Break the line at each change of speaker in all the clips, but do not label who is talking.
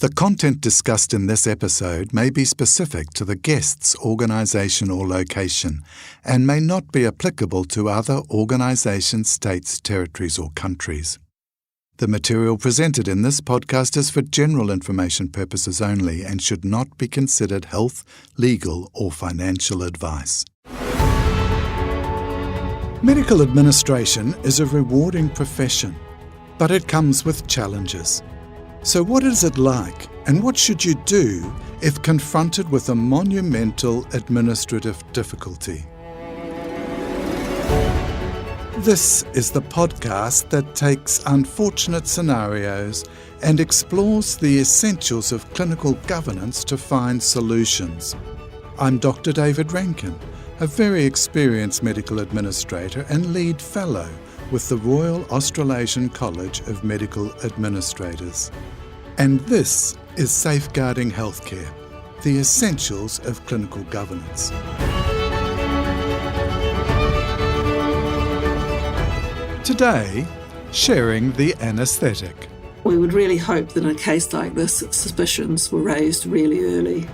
The content discussed in this episode may be specific to the guest's organisation or location and may not be applicable to other organisations, states, territories or countries. The material presented in this podcast is for general information purposes only and should not be considered health, legal or financial advice. Medical administration is a rewarding profession, but it comes with challenges. So what is it like, and what should you do if confronted with a monumental administrative difficulty? This is the podcast that takes unfortunate scenarios and explores the essentials of clinical governance to find solutions. I'm Dr. David Rankin, a very experienced medical administrator and lead fellow with the Royal Australasian College of Medical Administrators. And this is Safeguarding Healthcare, the essentials of clinical governance. Today, sharing the anaesthetic.
We would really hope that in a case like this, suspicions were raised really early.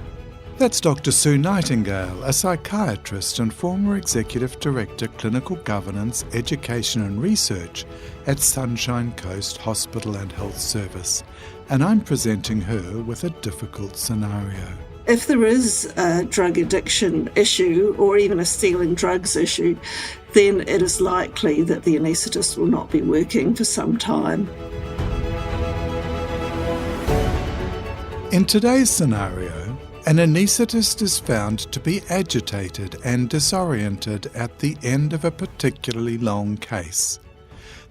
That's Dr. Sue Nightingale, a psychiatrist and former Executive Director, Clinical Governance, Education and Research at Sunshine Coast Hospital and Health Service, and I'm presenting her with a difficult scenario.
If there is a drug addiction issue or even a stealing drugs issue, then it is likely that the anaesthetist will not be working for some time.
In today's scenario, an anaesthetist is found to be agitated and disoriented at the end of a particularly long case.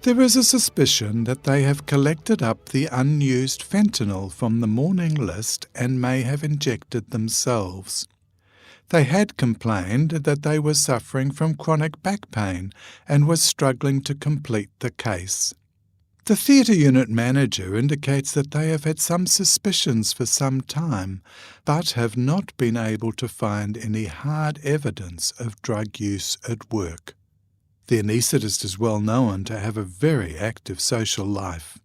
There is a suspicion that they have collected up the unused fentanyl from the morning list and may have injected themselves. They had complained that they were suffering from chronic back pain and were struggling to complete the case. The theatre unit manager indicates that they have had some suspicions for some time, but have not been able to find any hard evidence of drug use at work. The anaesthetist is well known to have a very active social life.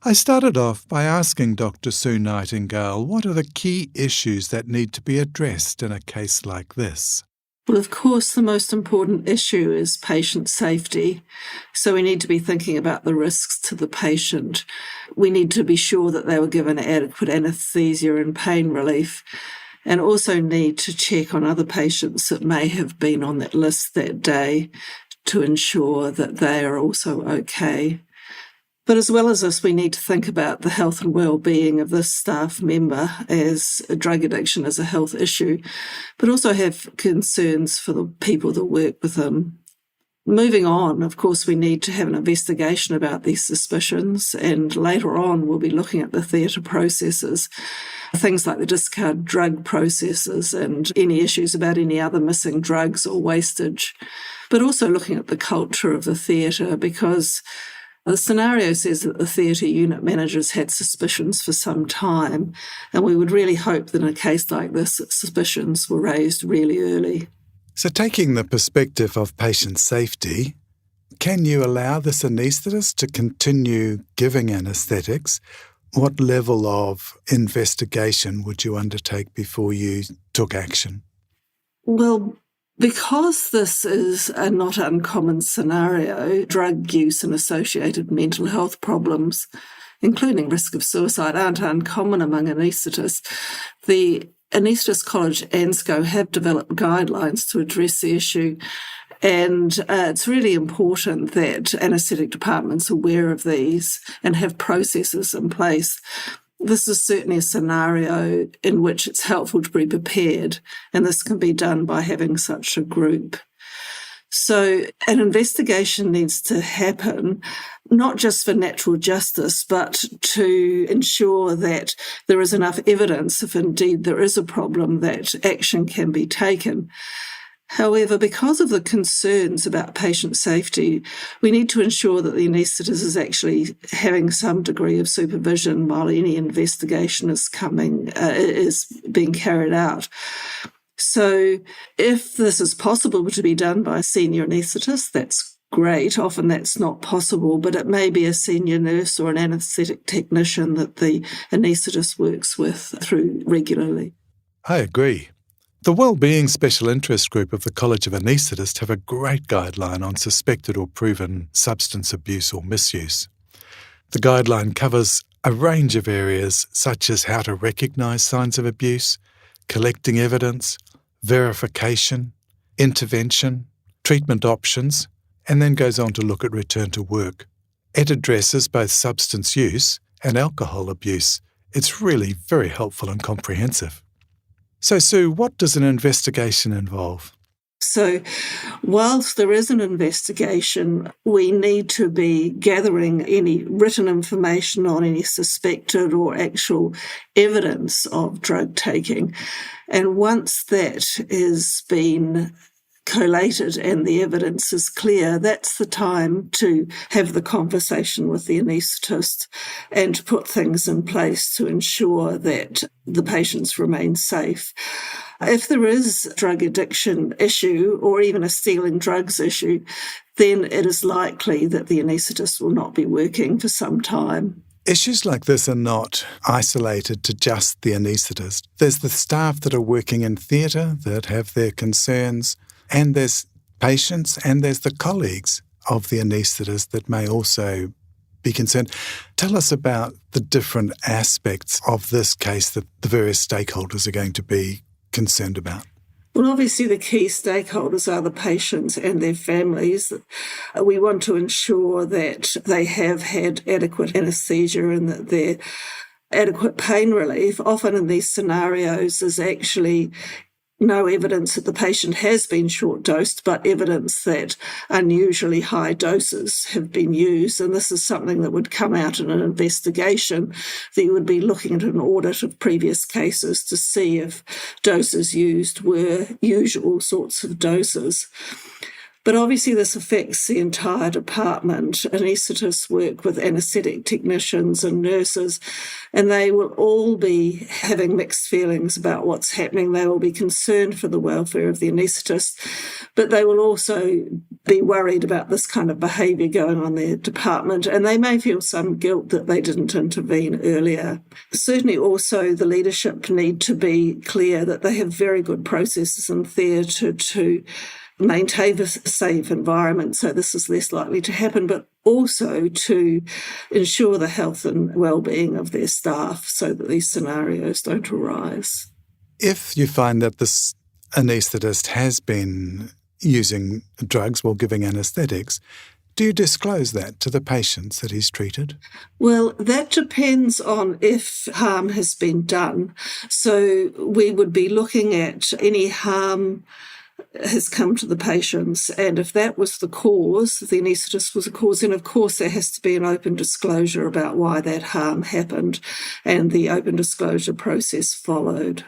I started off by asking Dr. Sue Nightingale what are the key issues that need to be addressed in a case like this.
Well, of course, the most important issue is patient safety. So we need to be thinking about the risks to the patient. We need to be sure that they were given adequate anaesthesia and pain relief, and also need to check on other patients that may have been on that list that day to ensure that they are also okay. But as well as this, we need to think about the health and well-being of this staff member, as drug addiction is a health issue, but also have concerns for the people that work with them. Moving on, of course, we need to have an investigation about these suspicions, and later on we'll be looking at the theatre processes, things like the discard drug processes and any issues about any other missing drugs or wastage, but also looking at the culture of the theatre, because the scenario says that the theatre unit managers had suspicions for some time, and we would really hope that in a case like this, suspicions were raised really early.
So taking the perspective of patient safety, can you allow this anaesthetist to continue giving anaesthetics? What level of investigation would you undertake before you took action?
Well, because this is a not uncommon scenario, drug use and associated mental health problems, including risk of suicide, aren't uncommon among anaesthetists. The Anaesthetist College, ANSCO, have developed guidelines to address the issue, and it's really important that anaesthetic departments are aware of these and have processes in place. This is certainly a scenario in which it's helpful to be prepared, and this can be done by having such a group. So an investigation needs to happen, not just for natural justice, but to ensure that there is enough evidence, if indeed there is a problem, that action can be taken. However, because of the concerns about patient safety, we need to ensure that the anaesthetist is actually having some degree of supervision while any investigation is being carried out. So if this is possible to be done by a senior anaesthetist, that's great. Often that's not possible, but it may be a senior nurse or an anaesthetic technician that the anaesthetist works with through regularly.
I agree. The Wellbeing Special Interest Group of the College of Anaesthetists have a great guideline on suspected or proven substance abuse or misuse. The guideline covers a range of areas such as how to recognise signs of abuse, collecting evidence, verification, intervention, treatment options, and then goes on to look at return to work. It addresses both substance use and alcohol abuse. It's really very helpful and comprehensive. So, Sue, what does an investigation involve?
So, whilst there is an investigation, we need to be gathering any written information on any suspected or actual evidence of drug taking. And once that has been collated and the evidence is clear, that's the time to have the conversation with the anaesthetist and to put things in place to ensure that the patients remain safe. If there is a drug addiction issue or even a stealing drugs issue, then it is likely that the anaesthetist will not be working for some time.
Issues like this are not isolated to just the anaesthetist. There's the staff that are working in theatre that have their concerns, and there's patients, and there's the colleagues of the anaesthetist that may also be concerned. Tell us about the different aspects of this case that the various stakeholders are going to be concerned about.
Well, obviously the key stakeholders are the patients and their families. We want to ensure that they have had adequate anaesthesia and that their adequate pain relief. Often in these scenarios is actually no evidence that the patient has been short-dosed, but evidence that unusually high doses have been used. And this is something that would come out in an investigation, that you would be looking at an audit of previous cases to see if doses used were usual sorts of doses. But obviously this affects the entire department. Anaesthetists work with anaesthetic technicians and nurses, and they will all be having mixed feelings about what's happening. They will be concerned for the welfare of the anaesthetist, but they will also be worried about this kind of behaviour going on in their department, and they may feel some guilt that they didn't intervene earlier. Certainly also the leadership need to be clear that they have very good processes in theatre to maintain a safe environment so this is less likely to happen, but also to ensure the health and well-being of their staff so that these scenarios don't arise.
If you find that this anaesthetist has been using drugs while giving anaesthetics, do you disclose that to the patients that he's treated?
Well, that depends on if harm has been done. So we would be looking at any harm has come to the patients, and if that was the cause, if the anaesthetist was the cause, then of course there has to be an open disclosure about why that harm happened, and the open disclosure process followed.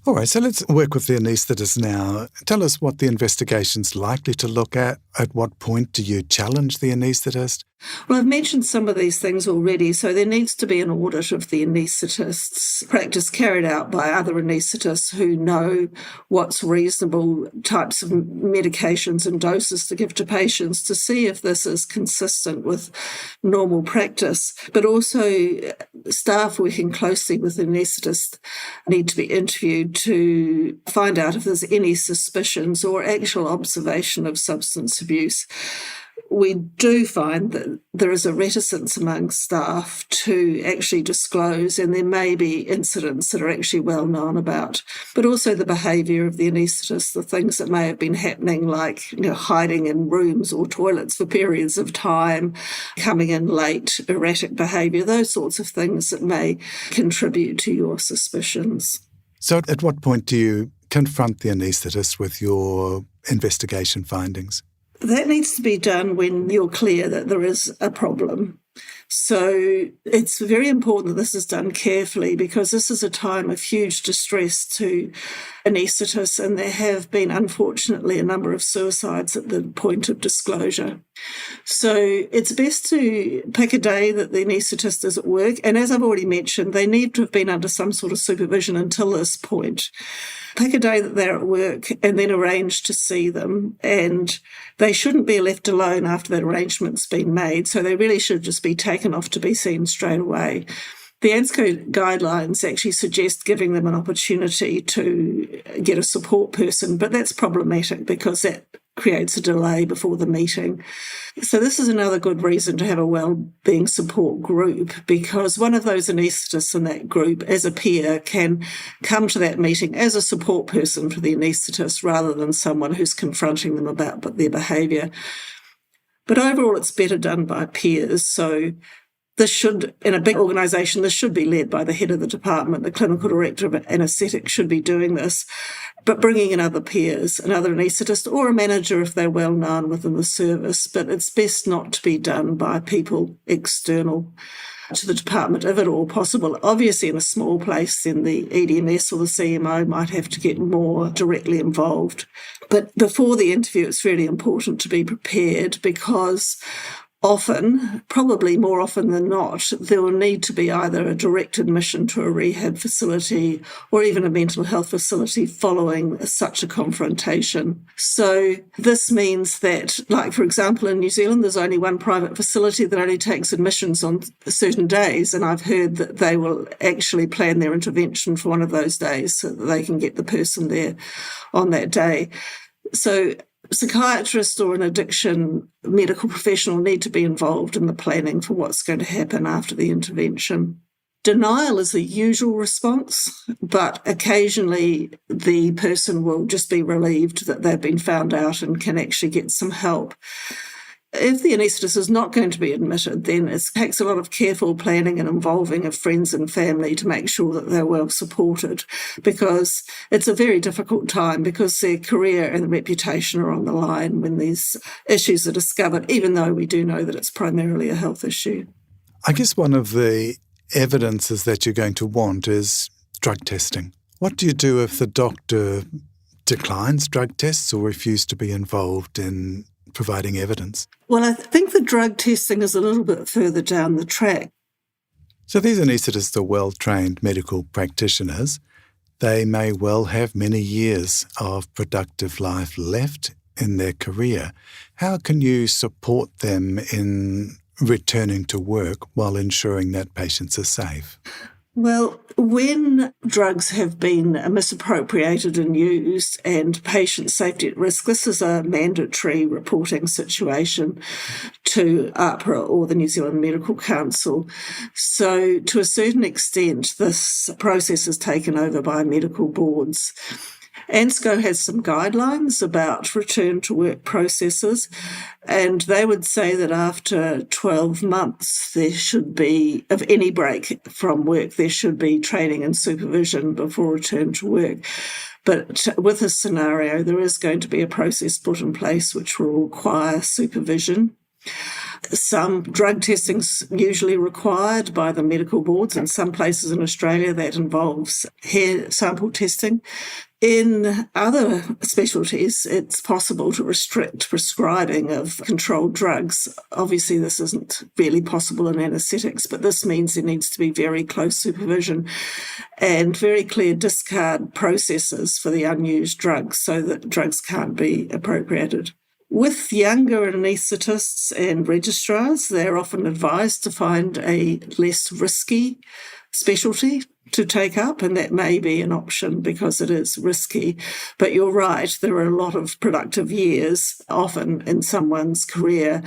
All right, so let's work with the anaesthetist now. Tell us what the investigation's likely to look at. At what point do you challenge the anaesthetist?
Well, I've mentioned some of these things already. So there needs to be an audit of the anaesthetist's practice carried out by other anaesthetists who know what's reasonable types of medications and doses to give to patients to see if this is consistent with normal practice. But also staff working closely with the anaesthetist need to be interviewed to find out if there's any suspicions or actual observation of substance abuse. We do find that there is a reticence among staff to actually disclose, and there may be incidents that are actually well known about, but also the behaviour of the anaesthetist, the things that may have been happening, like hiding in rooms or toilets for periods of time, coming in late, erratic behaviour, those sorts of things that may contribute to your suspicions.
So at what point do you confront the anaesthetist with your investigation findings?
That needs to be done when you're clear that there is a problem. So it's very important that this is done carefully, because this is a time of huge distress to anaesthetists, and there have been, unfortunately, a number of suicides at the point of disclosure. So it's best to pick a day that the anaesthetist is at work, and as I've already mentioned, they need to have been under some sort of supervision until this point. Pick a day that they're at work and then arrange to see them, and they shouldn't be left alone after that arrangement's been made, so they really should just be taken off to be seen straight away. The ANZCO guidelines actually suggest giving them an opportunity to get a support person, but that's problematic because that creates a delay before the meeting. So this is another good reason to have a wellbeing support group, because one of those anaesthetists in that group as a peer can come to that meeting as a support person for the anaesthetist rather than someone who's confronting them about their behaviour. But overall, it's better done by peers. So this should, in a big organisation, this should be led by the head of the department. The clinical director of anaesthetic should be doing this, but bringing in other peers, another anaesthetist or a manager if they're well known within the service. But it's best not to be done by people external to the department, if at all possible. Obviously, in a small place, then the EDMS or the CMO might have to get more directly involved. But before the interview, it's really important to be prepared, because often, probably more often than not, there will need to be either a direct admission to a rehab facility or even a mental health facility following such a confrontation. So this means that, like, for example, in New Zealand, there's only one private facility that only takes admissions on certain days, and I've heard that they will actually plan their intervention for one of those days so that they can get the person there on that day. So psychiatrist or an addiction medical professional need to be involved in the planning for what's going to happen after the intervention. Denial is the usual response, but occasionally the person will just be relieved that they've been found out and can actually get some help. If the anaesthetist is not going to be admitted, then it takes a lot of careful planning and involving of friends and family to make sure that they're well supported, because it's a very difficult time, because their career and reputation are on the line when these issues are discovered, even though we do know that it's primarily a health issue.
I guess one of the evidences that you're going to want is drug testing. What do you do if the doctor declines drug tests or refuses to be involved in providing evidence?
Well, I think the drug testing is a little bit further down the track.
So these anaesthetists are well-trained medical practitioners. They may well have many years of productive life left in their career. How can you support them in returning to work while ensuring that patients are safe?
Well, when drugs have been misappropriated and used and patient safety at risk, this is a mandatory reporting situation to AHPRA or the New Zealand Medical Council. So to a certain extent, this process is taken over by medical boards. ANZCO has some guidelines about return to work processes, and they would say that after 12 months there should be, of any break from work, there should be training and supervision before return to work. But with this scenario, there is going to be a process put in place which will require supervision. Some drug testing's usually required by the medical boards. In some places in Australia, that involves hair sample testing. In other specialties, it's possible to restrict prescribing of controlled drugs. Obviously, this isn't really possible in anaesthetics, but this means there needs to be very close supervision and very clear discard processes for the unused drugs so that drugs can't be appropriated. With younger anaesthetists and registrars, they're often advised to find a less risky specialty to take up, and that may be an option because it is risky. But you're right, there are a lot of productive years often in someone's career,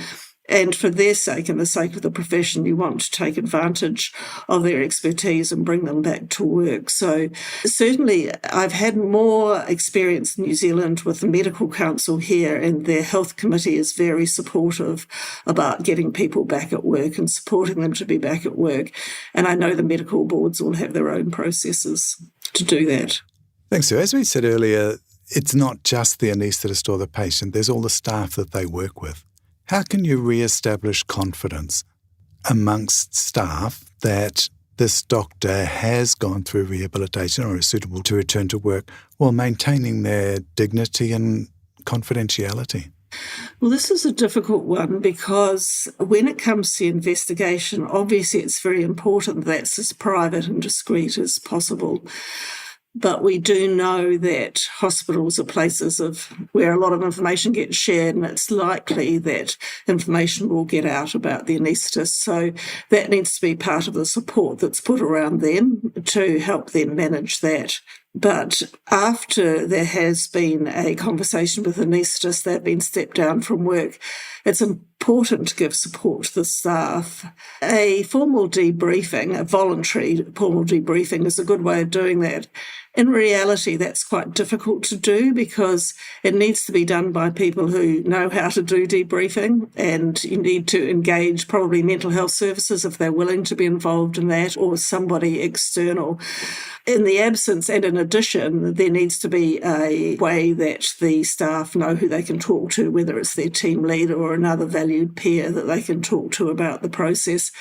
and for their sake and the sake of the profession, you want to take advantage of their expertise and bring them back to work. So certainly I've had more experience in New Zealand with the Medical Council here, and their health committee is very supportive about getting people back at work and supporting them to be back at work. And I know the medical boards all have their own processes to do that.
Thanks, Sue. As we said earlier, it's not just the anaesthetist or the patient. There's all the staff that they work with. How can you re-establish confidence? amongst staff that this doctor has gone through rehabilitation or is suitable to return to work while maintaining their dignity and confidentiality?
Well, this is a difficult one because when it comes to investigation, obviously it's very important that it's as private and discreet as possible. But we do know that hospitals are places where a lot of information gets shared, and it's likely that information will get out about the anaesthetist. So that needs to be part of the support that's put around them to help them manage that. But after there has been a conversation with the anaesthetist, they've been stepped down from work, it's important to give support to the staff. A formal debriefing, a voluntary formal debriefing, is a good way of doing that. In reality, that's quite difficult to do because it needs to be done by people who know how to do debriefing, and you need to engage probably mental health services if they're willing to be involved in that, or somebody external. In the absence and in addition, there needs to be a way that the staff know who they can talk to, whether it's their team leader or another valued peer that they can talk to about the process.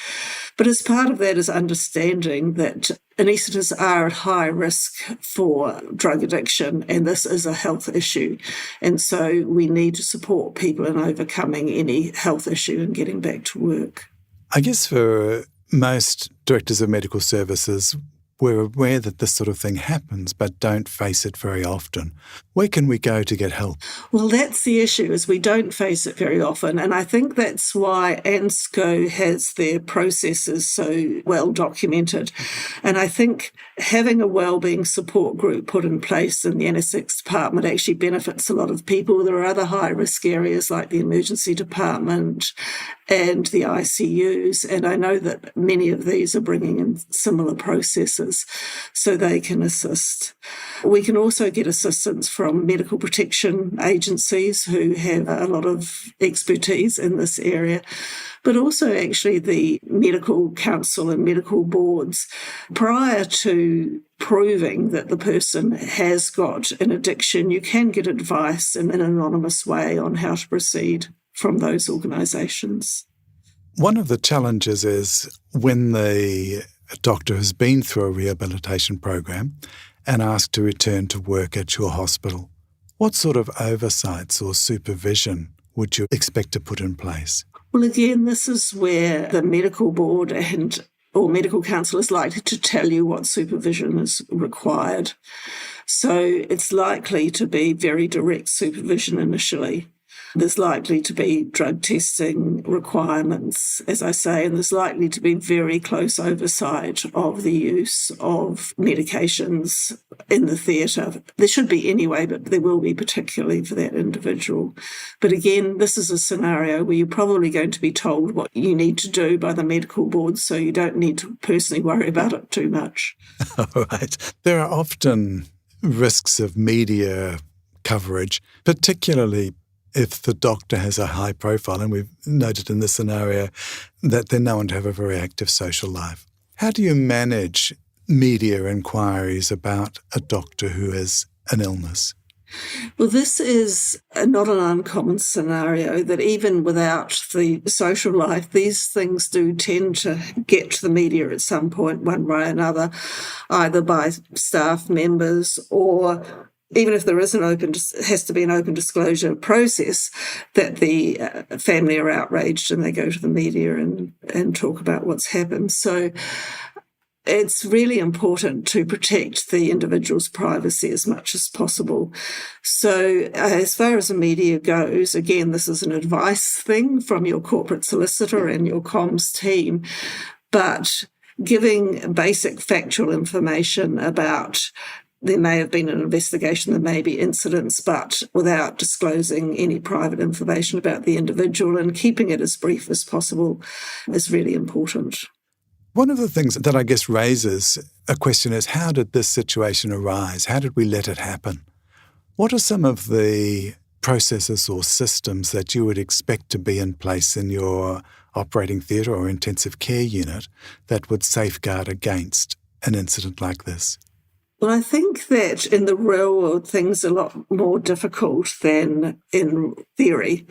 But as part of that is understanding that anaesthetists are at high risk for drug addiction, and this is a health issue. And so we need to support people in overcoming any health issue and getting back to work.
I guess for most directors of medical services, we're aware that this sort of thing happens, but don't face it very often. Where can we go to get help?
Well, that's the issue, is we don't face it very often. And I think that's why ANSCO has their processes so well documented. And I think having a wellbeing support group put in place in the anaesthetics department actually benefits a lot of people. There are other high-risk areas like the emergency department and the ICUs, and I know that many of these are bringing in similar processes so they can assist. We can also get assistance from medical protection agencies who have a lot of expertise in this area, but also actually the medical council and medical boards. Prior to proving that the person has got an addiction, you can get advice in an anonymous way on how to proceed from those organisations.
One of the challenges is when the doctor has been through a rehabilitation program and asked to return to work at your hospital, what sort of oversights or supervision would you expect to put in place?
Well, again, this is where the medical board or medical council is likely to tell you what supervision is required. So it's likely to be very direct supervision initially. There's likely to be drug testing requirements, as I say, and there's likely to be very close oversight of the use of medications in the theatre. There should be anyway, but there will be particularly for that individual. But again, this is a scenario where you're probably going to be told what you need to do by the medical board, so you don't need to personally worry about it too much.
All right. There are often risks of media coverage, particularly if the doctor has a high profile, and we've noted in this scenario that they're known to have a very active social life. How do you manage media inquiries about a doctor who has an illness?
Well, this is not an uncommon scenario, that even without the social life, these things do tend to get to the media at some point, one way or another, either by staff members or even if there is has to be an open disclosure process, that the family are outraged and they go to the media and talk about what's happened. So it's really important to protect the individual's privacy as much as possible. So as far as the media goes, again, this is an advice thing from your corporate solicitor and your comms team, but giving basic factual information about there may have been an investigation, there may be incidents, but without disclosing any private information about the individual and keeping it as brief as possible is really important.
One of the things that I guess raises a question is, how did this situation arise? How did we let it happen? What are some of the processes or systems that you would expect to be in place in your operating theatre or intensive care unit that would safeguard against an incident like this?
Well, I think that in the real world, things are a lot more difficult than in theory.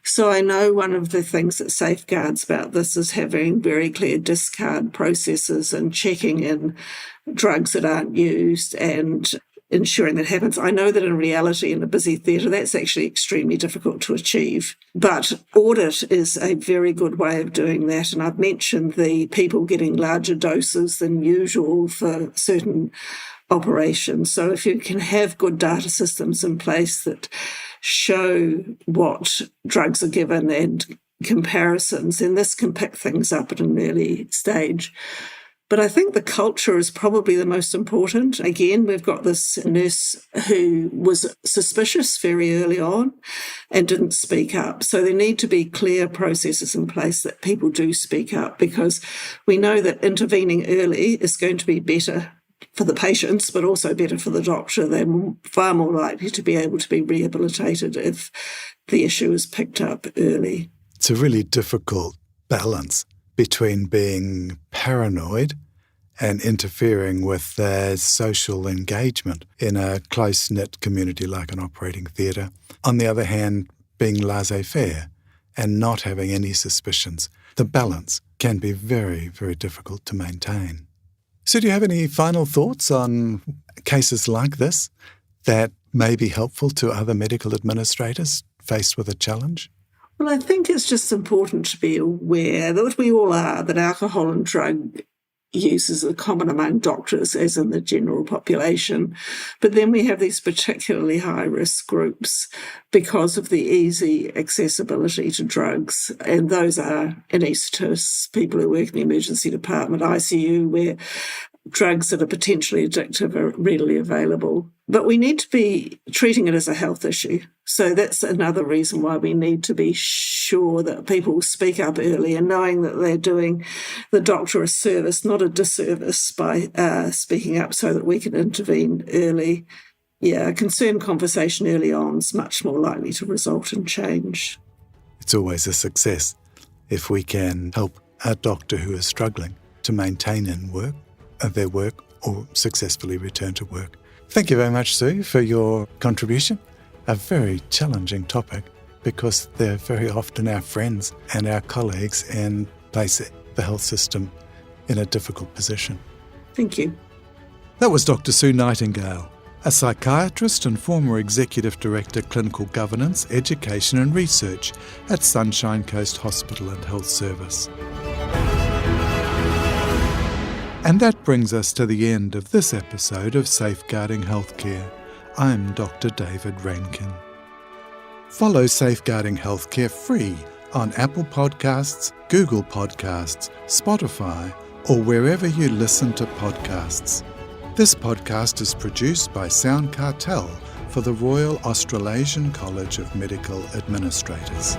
So I know one of the things that safeguards about this is having very clear discard processes and checking in drugs that aren't used and ensuring that happens. I know that in reality, in a busy theatre, that's actually extremely difficult to achieve. But audit is a very good way of doing that. And I've mentioned the people getting larger doses than usual for certain operations. So if you can have good data systems in place that show what drugs are given and comparisons, then this can pick things up at an early stage. But I think the culture is probably the most important. Again, we've got this nurse who was suspicious very early on and didn't speak up. So there need to be clear processes in place that people do speak up, because we know that intervening early is going to be better for the patients, but also better for the doctor. They're far more likely to be able to be rehabilitated if the issue is picked up early.
It's a really difficult balance between being paranoid and interfering with their social engagement in a close-knit community like an operating theatre. On the other hand, being laissez-faire and not having any suspicions. The balance can be very, very difficult to maintain. So do you have any final thoughts on cases like this that may be helpful to other medical administrators faced with a challenge?
Well, I think it's just important to be aware that we all are, that alcohol and drug use are common among doctors as in the general population. But then we have these particularly high-risk groups because of the easy accessibility to drugs. And those are anaesthetists, people who work in the emergency department, ICU, where drugs that are potentially addictive are readily available. But we need to be treating it as a health issue. So that's another reason why we need to be sure that people speak up early and knowing that they're doing the doctor a service, not a disservice, by speaking up so that we can intervene early. Yeah, a concerned conversation early on is much more likely to result in change.
It's always a success if we can help a doctor who is struggling to maintain their work or successfully return to work. Thank you very much, Sue, for your contribution. A very challenging topic because they're very often our friends and our colleagues and place the health system in a difficult position.
Thank you.
That was Dr. Sue Nightingale, a psychiatrist and former Executive Director Clinical Governance, Education and Research at Sunshine Coast Hospital and Health Service. And that brings us to the end of this episode of Safeguarding Healthcare. I'm Dr. David Rankin. Follow Safeguarding Healthcare free on Apple Podcasts, Google Podcasts, Spotify, or wherever you listen to podcasts. This podcast is produced by Sound Cartel for the Royal Australasian College of Medical Administrators.